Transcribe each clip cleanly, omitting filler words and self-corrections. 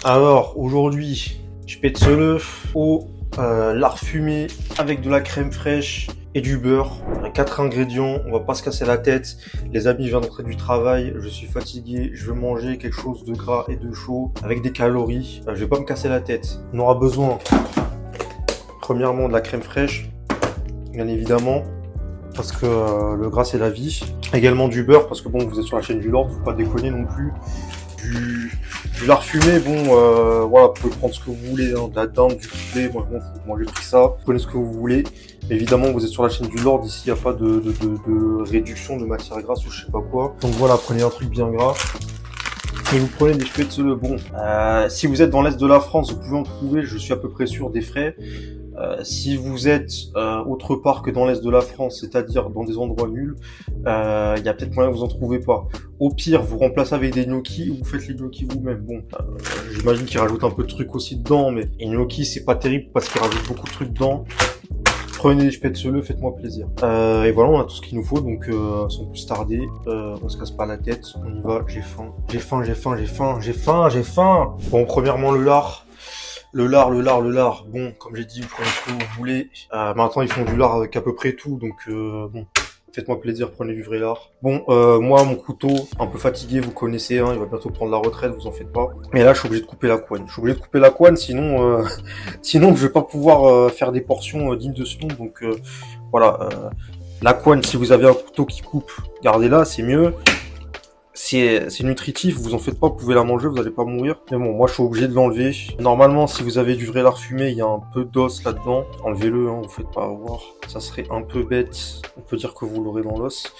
Alors, aujourd'hui, je Spätzle au lard fumé avec de la crème fraîche et du beurre. 4 ingrédients, on va pas se casser la tête. Les amis, je viens d'entrer du travail, je suis fatigué, je veux manger quelque chose de gras et de chaud avec des calories. Je vais pas me casser la tête. On aura besoin, premièrement, de la crème fraîche, bien évidemment, parce que le gras c'est la vie. Également du beurre, parce que bon, vous êtes sur la chaîne du Lord, faut pas déconner non plus. Du lard fumé, bon, voilà, vous pouvez prendre ce que vous voulez, hein, de la dinde, du poulet, moi je m'en fous, moi j'ai pris ça, vous prenez ce que vous voulez. Évidemment, vous êtes sur la chaîne du Lord, ici il n'y a pas de réduction de matière grasse ou je sais pas quoi. Donc voilà, prenez un truc bien gras. Et vous prenez des Spätzle, bon, si vous êtes dans l'est de la France, vous pouvez en trouver, je suis à peu près sûr, des frais. Si vous êtes autre part que dans l'est de la France, c'est-à-dire dans des endroits nuls, il y a peut-être moyen que vous en trouvez pas. Au pire, vous remplacez avec des gnocchis ou vous faites les gnocchis vous-même. Bon, j'imagine qu'ils rajoutent un peu de trucs aussi dedans, mais les gnocchis c'est pas terrible parce qu'ils rajoutent beaucoup de trucs dedans. Prenez des Spätzle, faites-moi plaisir. Et voilà, on a tout ce qu'il nous faut, donc sans plus tarder, on se casse pas la tête, on y va, j'ai faim. J'ai faim. Bon, premièrement le lard. Le lard. Bon, comme j'ai dit, vous prenez ce que vous voulez. Maintenant, ils font du lard avec à peu près tout, donc bon, faites-moi plaisir, prenez du vrai lard. Bon, moi, mon couteau, un peu fatigué, vous connaissez, hein, il va bientôt prendre la retraite, vous en faites pas. Mais là, je suis obligé de couper la couenne. Sinon, sinon, je vais pas pouvoir faire des portions dignes de ce nom. Donc voilà, la couenne, si vous avez un couteau qui coupe, gardez-la, c'est mieux. C'est nutritif, vous en faites pas, vous pouvez la manger, vous allez pas mourir. Mais bon, moi je suis obligé de l'enlever. Normalement, si vous avez du vrai lard fumé, il y a un peu d'os là-dedans. Enlevez-le, hein, vous faites pas avoir. Ça serait un peu bête. On peut dire que vous l'aurez dans l'os.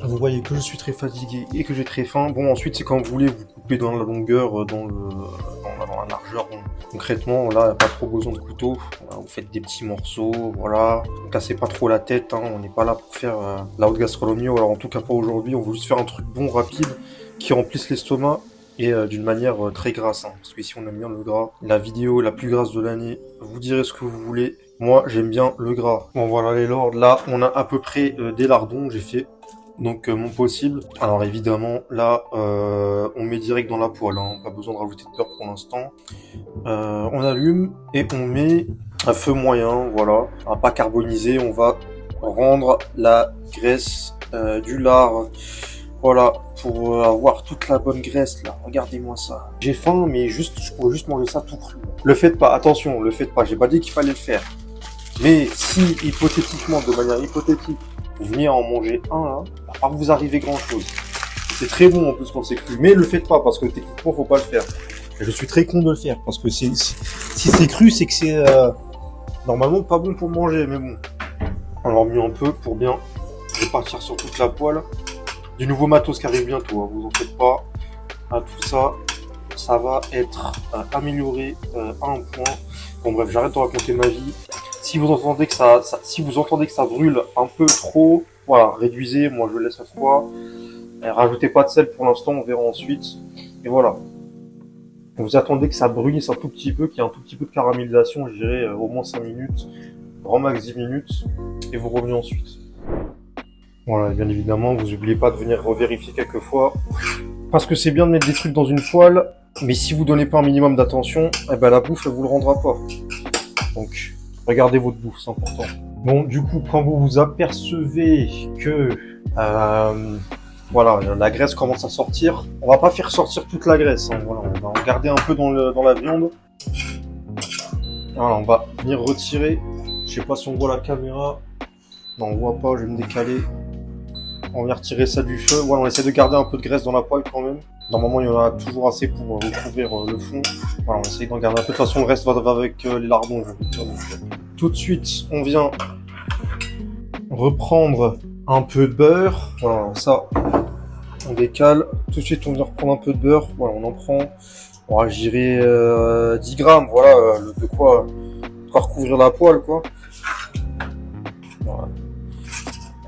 Vous voyez que je suis très fatigué et que j'ai très faim. Bon, ensuite, c'est quand vous voulez, vous coupez dans la longueur, dans la largeur. Bon, concrètement, là, il n'y a pas trop besoin de couteau. Voilà, vous faites des petits morceaux, voilà. Ne cassez pas trop la tête, hein. On n'est pas là pour faire la haute gastronomie. Alors, en tout cas, pas aujourd'hui. On veut juste faire un truc bon, rapide, qui remplisse l'estomac et d'une manière très grasse. Hein, parce qu'ici, on aime bien le gras. La vidéo la plus grasse de l'année. Vous direz ce que vous voulez. Moi, j'aime bien le gras. Bon, voilà les lords. Là, on a à peu près des lardons. J'ai fait donc mon possible. Alors évidemment, là, on met direct dans la poêle. Hein. Pas besoin de rajouter de beurre pour l'instant. On allume et on met à feu moyen. Voilà. On va pas carboniser. On va rendre la graisse du lard. Voilà, pour avoir toute la bonne graisse là. Regardez-moi ça. J'ai faim, mais je pourrais juste manger ça tout cru. Le faites pas. Attention, le faites pas. J'ai pas dit qu'il fallait le faire. Mais si, hypothétiquement, de manière hypothétique, vous venez à en manger un, là, va pas vous arriver grand chose. C'est très bon en plus quand c'est cru, mais le faites pas parce que techniquement faut pas le faire. Et je suis très con de le faire parce que si c'est cru, c'est que c'est normalement pas bon pour manger, mais bon. On leur mis un peu pour bien répartir sur toute la poêle. Du nouveau matos qui arrive bientôt, hein, vous en faites pas. Tout ça, ça va être amélioré à un point. Bon bref, j'arrête de raconter ma vie. Si vous entendez que ça brûle un peu trop, voilà, réduisez, moi je le laisse à froid. Rajoutez pas de sel pour l'instant, on verra ensuite. Et voilà. Vous attendez que ça brûlisse un tout petit peu, qu'il y ait un tout petit peu de caramélisation, je dirais au moins 5 minutes, grand max 10 minutes, et vous revenez ensuite. Voilà, et bien évidemment, vous n'oubliez pas de venir revérifier quelques fois. Parce que c'est bien de mettre des trucs dans une poêle, mais si vous donnez pas un minimum d'attention, eh ben la bouffe, elle vous le rendra pas. Donc, regardez votre bouffe, c'est important. Bon, du coup, quand vous vous apercevez que voilà, la graisse commence à sortir, on va pas faire sortir toute la graisse. Hein, voilà, on va en garder un peu dans la viande. Voilà, on va venir retirer. Je sais pas si on voit la caméra. Non, on voit pas, je vais me décaler. On vient retirer ça du feu. Voilà, on essaie de garder un peu de graisse dans la poêle quand même. Normalement, il y en a toujours assez pour recouvrir le fond. Voilà, on essaye d'en garder un peu. De toute façon, le reste va avec les lardons, je vais dire. Donc, tout de suite, on vient reprendre un peu de beurre. Voilà, ça, on décale. Tout de suite, on vient reprendre un peu de beurre. Voilà, on en prend. On va gérer 10 grammes. Voilà, de quoi recouvrir la poêle, quoi. Voilà.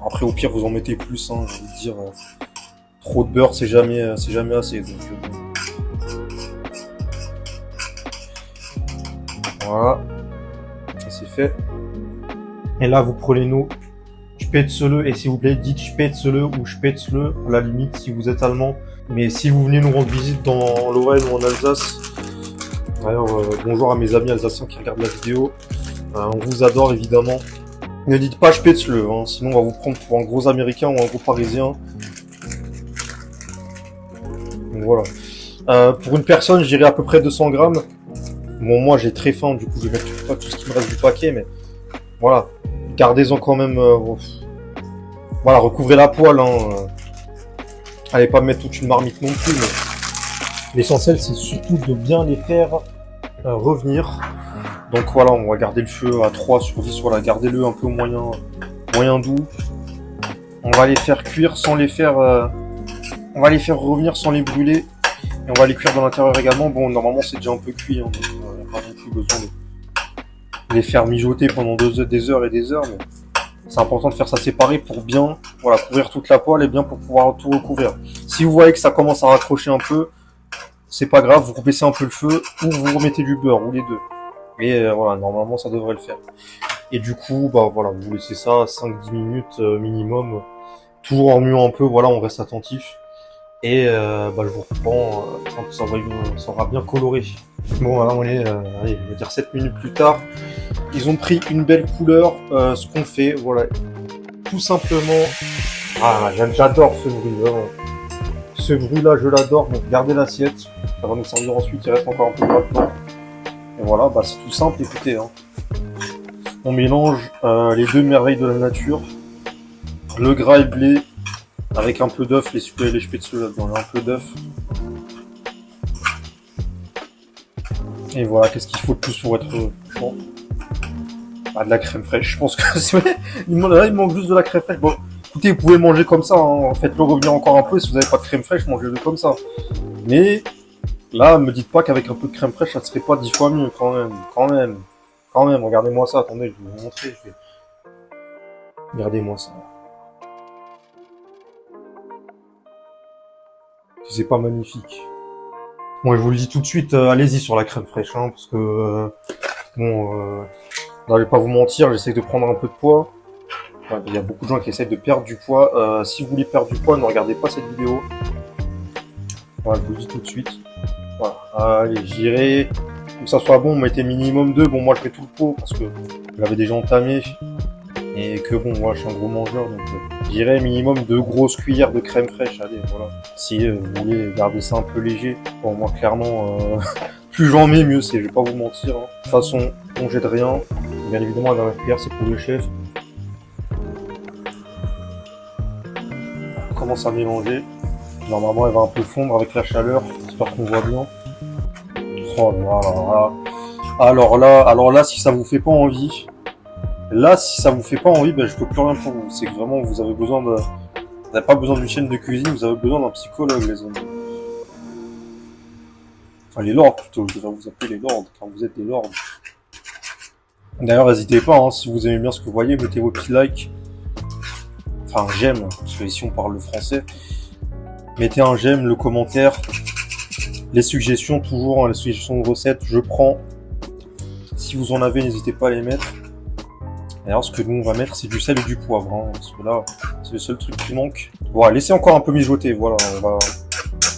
Après, au pire, vous en mettez plus. Hein, je veux dire, trop de beurre, c'est jamais assez. Donc, voilà, ça c'est fait. Et là, vous prenez nos Spätzle, et s'il vous plaît, dites Spätzle ou Spätzle, à la limite, si vous êtes allemand. Mais si vous venez nous rendre visite dans Lorraine ou en Alsace, D'ailleurs, bonjour à mes amis alsaciens qui regardent la vidéo. On vous adore évidemment. Ne dites pas spätzle, hein, sinon on va vous prendre pour un gros américain ou un gros parisien. Donc voilà. Pour une personne, je dirais à peu près 200 grammes. Bon, moi j'ai très faim, du coup je vais mettre pas tout ce qui me reste du paquet, mais voilà. Gardez-en quand même. Voilà, recouvrez la poêle. Hein. Allez pas mettre toute une marmite non plus, mais l'essentiel c'est surtout de bien les faire revenir. Donc voilà, on va garder le feu à 3 sur 10, voilà, gardez-le un peu moyen doux. On va les faire cuire sans les faire... on va les faire revenir sans les brûler. Et on va les cuire dans l'intérieur également. Bon, normalement c'est déjà un peu cuit, hein, donc il n'y a pas non plus besoin de les faire mijoter pendant des heures et des heures. Mais c'est important de faire ça séparé pour bien couvrir toute la poêle et bien pour pouvoir tout recouvrir. Si vous voyez que ça commence à raccrocher un peu, c'est pas grave, vous baissez un peu le feu ou vous remettez du beurre, ou les deux. Et voilà, normalement ça devrait le faire. Et du coup, bah voilà, vous laissez ça 5-10 minutes minimum, toujours en remuant un peu, voilà, on reste attentif. Et je vous reprends quand ça aura bien coloré. Bon, là on est, allez, je vais dire 7 minutes plus tard. Ils ont pris une belle couleur, ce qu'on fait, voilà. Tout simplement... Ah, j'adore ce bruit, vraiment. Ce bruit-là, je l'adore, donc gardez l'assiette. Ça va nous servir ensuite, il reste encore un peu de temps. Et voilà, bah c'est tout simple, écoutez. Hein. On mélange les deux merveilles de la nature. Le gras et blé, avec un peu d'œuf, les spätzle là-dedans, un peu d'œuf. Et voilà, qu'est-ce qu'il faut de plus pour être bon. Ah, de la crème fraîche, je pense que il manque juste de la crème fraîche. Bon, écoutez, vous pouvez manger comme ça, hein. Faites-le revenir encore un peu, si vous n'avez pas de crème fraîche, mangez-le comme ça. Mais là, me dites pas qu'avec un peu de crème fraîche, ça ne serait pas 10 fois mieux, quand même, regardez-moi ça, attendez, je vais vous montrer, regardez-moi ça. C'est pas magnifique. Bon, je vous le dis tout de suite, allez-y sur la crème fraîche, hein, parce que, je vais pas vous mentir, j'essaie de prendre un peu de poids. Enfin, il y a beaucoup de gens qui essayent de perdre du poids. Si vous voulez perdre du poids, ne regardez pas cette vidéo. Voilà, je vous le dis tout de suite. Voilà, allez, j'irai. Pour que ça soit bon, mettez minimum 2. Bon, moi je mets tout le pot parce que je l'avais déjà entamé. Et que bon, moi je suis un gros mangeur, donc j'irai minimum 2 grosses cuillères de crème fraîche. Allez, voilà. Si vous voulez garder ça un peu léger, bon, moi clairement, plus j'en mets, mieux c'est. Je vais pas vous mentir. Hein. De toute façon, on jette rien. Bien évidemment, la dernière cuillère, c'est pour le chef. On commence à mélanger. Normalement, elle va un peu fondre avec la chaleur. J'espère qu'on voit bien. Oh là là. Alors là, si ça vous fait pas envie, ben, je peux plus rien pour vous. C'est que vraiment, vous avez besoin de... Vous n'avez pas besoin d'une chaîne de cuisine, vous avez besoin d'un psychologue, les amis. Enfin, les lords, plutôt. Je vais vous appeler les lords, car vous êtes des lords. D'ailleurs, n'hésitez pas, hein, si vous aimez bien ce que vous voyez, mettez vos petits likes. Enfin, j'aime, parce que ici on parle le français. Mettez un j'aime, le commentaire. Les suggestions, toujours, hein, les suggestions de recettes, je prends. Si vous en avez, n'hésitez pas à les mettre. D'ailleurs, ce que nous on va mettre, c'est du sel et du poivre, hein, parce que là, c'est le seul truc qui manque. Voilà, laissez encore un peu mijoter, voilà, on va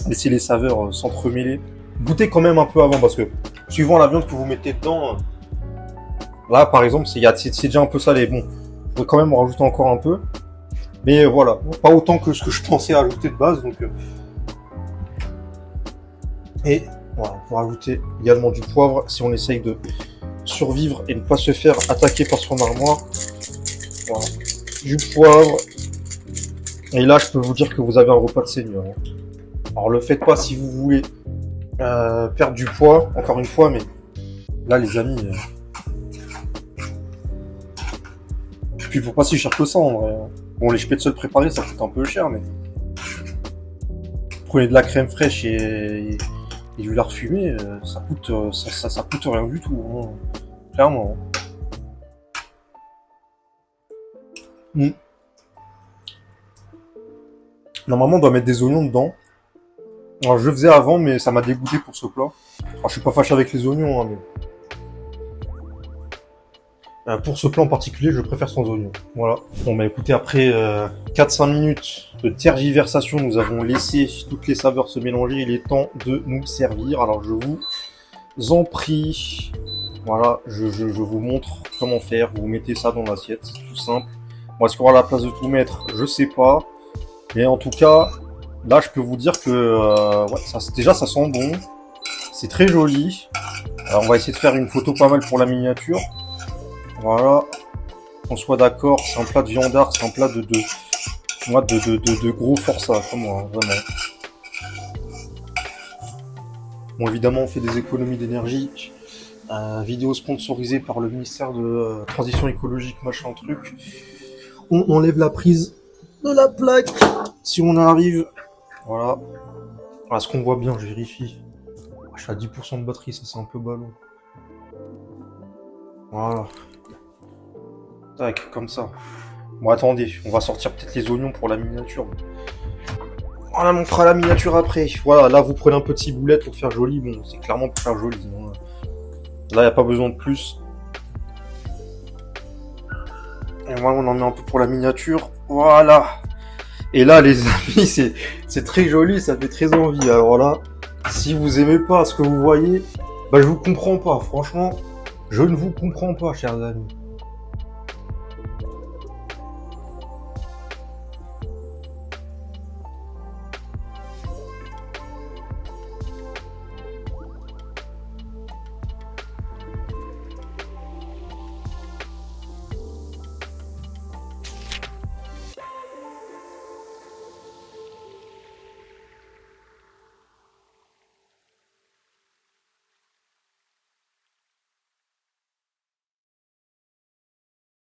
laisser les saveurs s'entremêler. Goûtez quand même un peu avant, parce que suivant la viande que vous mettez dedans, là par exemple, c'est déjà un peu salé. Bon, vous pouvez quand même en rajouter encore un peu. Mais voilà, pas autant que ce que je pensais ajouter de base, donc... Et voilà, on va rajouter également du poivre, si on essaye de survivre et ne pas se faire attaquer par son armoire. Voilà, du poivre. Et là, je peux vous dire que vous avez un repas de seigneur. Hein. Alors, le faites pas si vous voulez perdre du poids, encore une fois, mais là, les amis... Puis, faut pas si cher que ça, en vrai. Bon, les spätzle préparés, ça coûte un peu cher, mais... Prenez de la crème fraîche et du lard fumé, ça coûte rien du tout, hein. Clairement. Normalement, on doit mettre des oignons dedans. Alors, je le faisais avant, mais ça m'a dégoûté pour ce plat. Alors, je suis pas fâché avec les oignons, hein, mais... Pour ce plat en particulier, je préfère sans oignons. Voilà. Bon, bah écoutez, après 4-5 minutes de tergiversation, nous avons laissé toutes les saveurs se mélanger. Il est temps de nous servir. Alors, je vous en prie. Voilà, je vous montre comment faire. Vous mettez ça dans l'assiette, c'est tout simple. Bon, est-ce qu'on aura la place de tout mettre? Je sais pas. Mais en tout cas, là, je peux vous dire que ouais, déjà, ça sent bon. C'est très joli. Alors, on va essayer de faire une photo pas mal pour la miniature. Voilà. Qu'on soit d'accord, c'est un plat de viandard, c'est un plat de gros forçat, comme moi, hein, vraiment. Bon, évidemment, on fait des économies d'énergie. Vidéo sponsorisée par le ministère de Transition écologique, machin truc. On enlève la prise de la plaque si on arrive. Voilà. Est-ce qu'on voit bien? Je vérifie. Je suis à 10% de batterie, ça c'est un peu ballon. Voilà. Tac, comme ça. Bon, attendez, on va sortir peut-être les oignons pour la miniature. Voilà, on fera la miniature après. Voilà, là vous prenez un peu de ciboulette pour faire joli. Bon, c'est clairement pour faire joli. Hein. Là, il n'y a pas besoin de plus. Et voilà, on en met un peu pour la miniature. Voilà. Et là, les amis, c'est très joli, ça fait très envie. Alors là, si vous aimez pas ce que vous voyez, bah je vous comprends pas. Franchement, je ne vous comprends pas, chers amis.